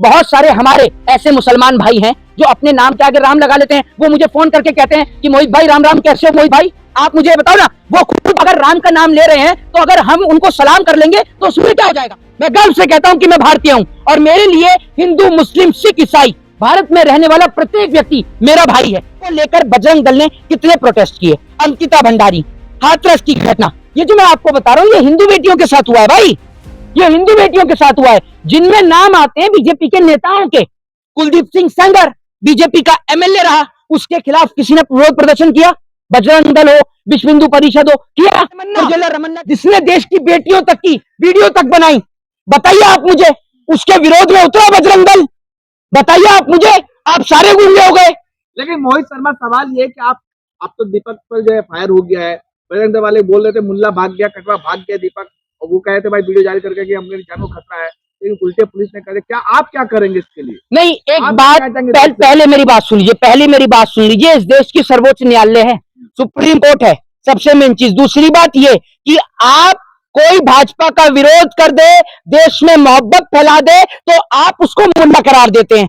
बहुत सारे हमारे ऐसे मुसलमान भाई हैं जो अपने नाम के आगे राम लगा लेते हैं। वो मुझे फोन करके कहते हैं कि मोहित भाई राम राम, कैसे हो मोहित भाई? आप मुझे बताओ ना, वो खुद अगर राम का नाम ले रहे हैं तो अगर हम उनको सलाम कर लेंगे तो उसमें क्या हो जाएगा? मैं गर्व से कहता हूं कि मैं भारतीय हूं और मेरे लिए हिंदू, मुस्लिम, सिख, ईसाई, भारत में रहने वाला प्रत्येक व्यक्ति मेरा भाई है। को लेकर बजरंग दल ने कितने प्रोटेस्ट किए। अंकिता भंडारी, हाथरस की घटना, ये जो मैं आपको बता रहा हूँ, ये हिंदू बेटियों के साथ हुआ है भाई, ये हिंदू बेटियों के साथ हुआ है, जिनमें नाम आते हैं बीजेपी के नेताओं के। कुलदीप सिंह सेंगर बीजेपी का एमएलए रहा, उसके खिलाफ किसी ने विरोध प्रदर्शन किया? बजरंग दल हो, विश्व हिंदू परिषद हो, किया? रमन्ना जिसने देश की बेटियों तक की वीडियो तक बनाई, बताइए आप मुझे, उसके विरोध में उतरा बजरंग दल? बताइए आप मुझे, आप सारे गुंगे हो गए। लेकिन मोहित शर्मा, सवाल ये कि आप तो दीपक पर जो है फायर हो गया है, बजरंग दल वाले बोल रहे थे मुल्ला भाग गया, कटवा भाग गया दीपक, और वो कहे थे भाई वीडियो जारी करके कि हमने जान को खतरा है, लेकिन उल्टे पुलिस ने करे। क्या आप क्या करेंगे इसके लिए? नहीं, एक बात पहले मेरी बात सुन लीजिए, पहले मेरी बात सुन लीजिए। इस देश की सर्वोच्च न्यायालय है, सुप्रीम कोर्ट है, सबसे मेन चीज। दूसरी बात ये कि आप कोई भाजपा का विरोध कर दे, देश में मोहब्बत फैला दे, तो आप उसको मुल्ला करार देते हैं,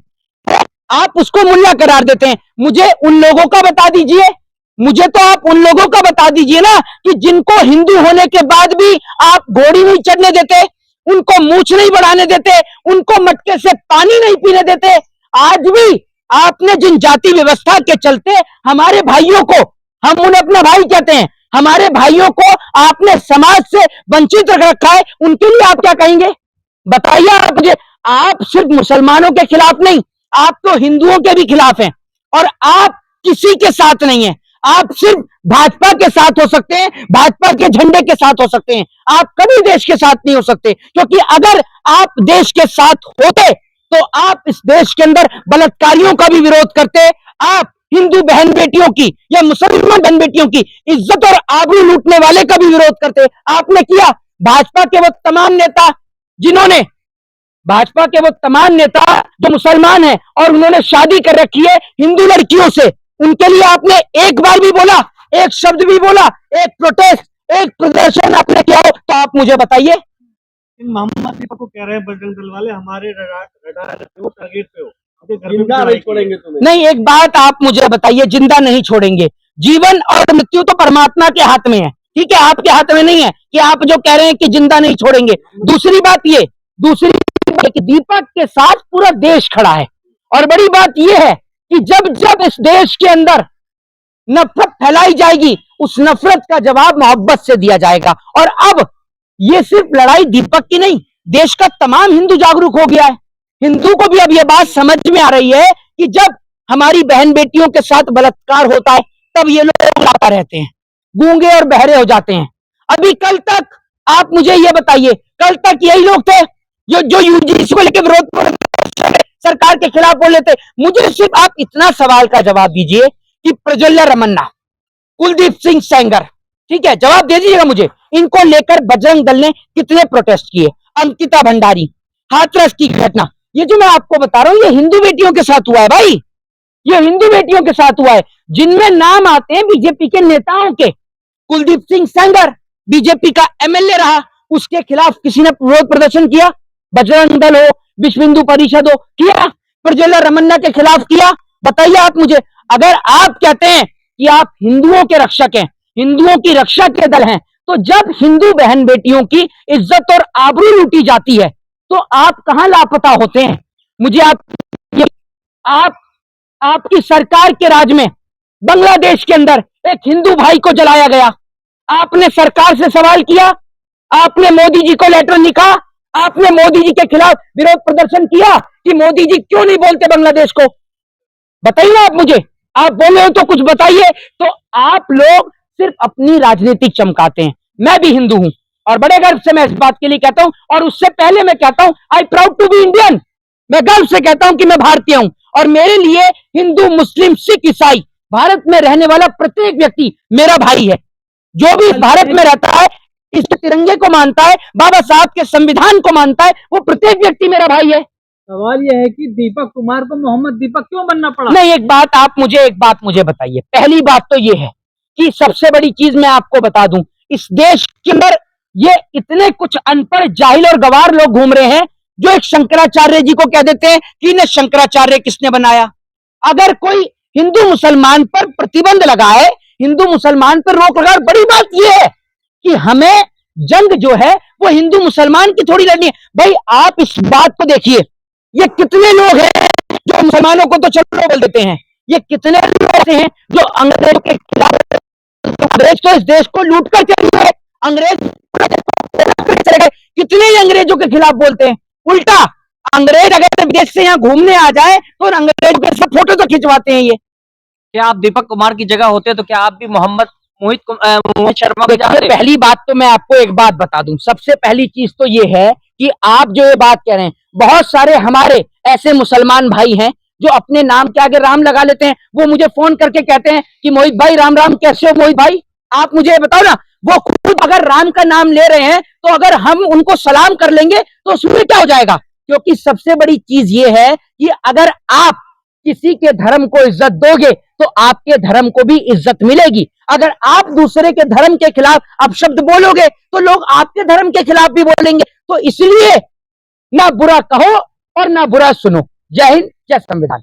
आप उसको मुल्ला करार देते हैं। मुझे उन लोगों का बता दीजिए, मुझे तो आप उन लोगों का बता दीजिए ना कि जिनको हिंदू होने के बाद भी आप घोड़ी नहीं चढ़ने देते, उनको मूछ नहीं बढ़ाने देते, उनको मटके से पानी नहीं पीने देते। आज भी आपने जिन जाति व्यवस्था के चलते हमारे भाइयों को, हम उन्हें अपना भाई कहते हैं, हमारे भाइयों को आपने समाज से वंचित रख रखा है, उनके लिए आप क्या कहेंगे? बताइए आप मुझे। आप सिर्फ मुसलमानों के खिलाफ नहीं, आप तो हिंदुओं के भी खिलाफ हैं, और आप किसी के साथ नहीं है। आप सिर्फ भाजपा के साथ हो सकते हैं, भाजपा के झंडे के साथ हो सकते हैं, आप कभी देश के साथ नहीं हो सकते। क्योंकि अगर आप देश के साथ होते तो आप इस देश के अंदर बलात्कारियों का भी विरोध करते, आप हिंदू बहन बेटियों की या मुसलमान बहन बेटियों की इज्जत और आबरू लूटने वाले का भी विरोध करते। आपने किया। भाजपा के वो तमाम नेता जिन्होंने, भाजपा के वो तमाम नेता जो मुसलमान हैं और उन्होंने शादी कर रखी है हिंदू लड़कियों से, उनके लिए आपने एक बार भी बोला, एक शब्द भी बोला, एक प्रोटेस्ट, एक प्रदर्शन आपने किया हो तो आप मुझे बताइए। मोहम्मद दीपक को कह रहे हैं बजरंग दल वाले हमारे रडार पे हो, टारगेट पे हो, जिंदा नहीं छोड़ेंगे तुम्हें। नहीं, एक बात आप मुझे बताइए, जिंदा नहीं छोड़ेंगे। जीवन और मृत्यु तो परमात्मा के हाथ में है, ठीक है, आपके हाथ में नहीं है कि आप जो कह रहे हैं कि जिंदा नहीं छोड़ेंगे। दूसरी बात कि दीपक के साथ पूरा देश खड़ा है, और बड़ी बात यह है कि जब जब इस देश के अंदर नफरत फैलाई जाएगी, उस नफरत का जवाब मोहब्बत से दिया जाएगा। और अब ये सिर्फ लड़ाई दीपक की नहीं, देश का तमाम हिंदू जागरूक हो गया है। हिंदू को भी अब यह बात समझ में आ रही है कि जब हमारी बहन बेटियों के साथ बलात्कार होता है तब ये लोग लाता रहते हैं, गूंगे और बहरे हो जाते हैं। अभी कल तक आप मुझे यह बताइए, कल तक यही लोग थे जो यूजीसी को लेकर विरोध सरकार के खिलाफ बोल लेते। मुझे सिर्फ आप इतना सवाल का जवाब दीजिए कि प्रज्वल्य रमन्ना, कुलदीप सिंह सेंगर, ठीक है, जवाब दे दीजिएगा मुझे, इनको लेकर बजरंग दल ने कितने प्रोटेस्ट किए। अंकिता भंडारी, हाथरस की घटना, ये जो मैं आपको बता रहा हूं, ये हिंदू बेटियों के साथ हुआ है भाई, ये हिंदू बेटियों के साथ हुआ है, जिनमें नाम आते हैं बीजेपी के नेताओं के। कुलदीप सिंह सेंगर बीजेपी का एमएलए रहा, उसके खिलाफ किसी ने विरोध प्रदर्शन किया? बजरंग दल हो, विश्व हिंदू परिषद हो, किया? प्रज्वल्य रमन्ना के खिलाफ किया? बताइए आप मुझे। अगर आप कहते हैं कि आप हिंदुओं के रक्षक हैं, हिंदुओं की रक्षा के दल हैं, तो जब हिंदू बहन बेटियों की इज्जत और आबरू लूटी जाती है तो आप कहां लापता होते हैं? मुझे आपकी सरकार के राज में बांग्लादेश के अंदर एक हिंदू भाई को जलाया गया, आपने सरकार से सवाल किया? आपने मोदी जी को लेटर लिखा? आपने मोदी जी के खिलाफ विरोध प्रदर्शन किया कि मोदी जी क्यों नहीं बोलते बांग्लादेश को? बताइए आप मुझे, आप बोले हो तो कुछ बताइए। तो आप लोग सिर्फ अपनी राजनीतिक चमकाते हैं। मैं भी हिंदू हूं और बड़े गर्व से मैं इस बात के लिए कहता हूं, और उससे पहले मैं कहता हूं I proud to be Indian. मैं गर्व से कहता हूं कि मैं भारतीय हूं, और मेरे लिए हिंदू, मुस्लिम, सिख, ईसाई, भारत में रहने वाला प्रत्येक व्यक्ति मेरा भाई है। जो भी भारत में रहता है, इस तिरंगे को मानता है, बाबा साहब के संविधान को मानता है, वो प्रत्येक व्यक्ति मेरा भाई है। सवाल यह है कि दीपक कुमार को मोहम्मद दीपक क्यों बनना पड़ा? नहीं, एक बात मुझे बताइए। पहली बात तो ये है कि सबसे बड़ी चीज मैं आपको बता दूं, इस देश के अंदर ये इतने कुछ अनपढ़, जाहिल और गवार लोग घूम रहे हैं जो एक शंकराचार्य जी को कह देते हैं कि इन्हें शंकराचार्य किसने बनाया। अगर कोई हिंदू मुसलमान पर प्रतिबंध लगाए, हिंदू मुसलमान पर रोक लगाए, बड़ी बात यह है कि हमें जंग जो है वो हिंदू मुसलमान की थोड़ी लड़नी है। भाई आप इस बात को देखिए, ये कितने लोग हैं जो मुसलमानों को तो चलो बोल देते हैं, ये कितने लोग ऐसे हैं जो अंग्रेजों के खिलाफ, अंग्रेज तो इस देश को लूट कर चले गए, अंग्रेज चले गए, कितने ही अंग्रेजों के खिलाफ बोलते हैं। उल्टा अंग्रेज अगर विदेश से यहाँ घूमने आ जाए तो अंग्रेज के साथ फोटो तो खिंचवाते हैं। ये क्या आप दीपक कुमार की जगह होते तो क्या आप भी मोहित शर्मा को देखिए, चाहते? पहली बात तो मैं आपको एक बात बता दूं, सबसे पहली चीज तो ये है कि आप जो ये बात कह रहे हैं, बहुत सारे हमारे ऐसे मुसलमान भाई हैं जो अपने नाम के आगे राम लगा लेते हैं। वो मुझे फोन करके कहते हैं कि मोहित भाई राम राम, कैसे हो मोहित भाई, आप मुझे बताओ ना। वो खुद अगर राम का नाम ले रहे हैं तो अगर हम उनको सलाम कर लेंगे तो उसमें क्या हो जाएगा। क्योंकि सबसे बड़ी चीज ये है कि अगर आप किसी के धर्म को इज्जत दोगे तो आपके धर्म को भी इज्जत मिलेगी। अगर आप दूसरे के धर्म के खिलाफ अपशब्द बोलोगे तो लोग आपके धर्म के खिलाफ भी बोलेंगे। तो इसलिए ना बुरा कहो और ना बुरा सुनो। जय हिंद, जय संविधान।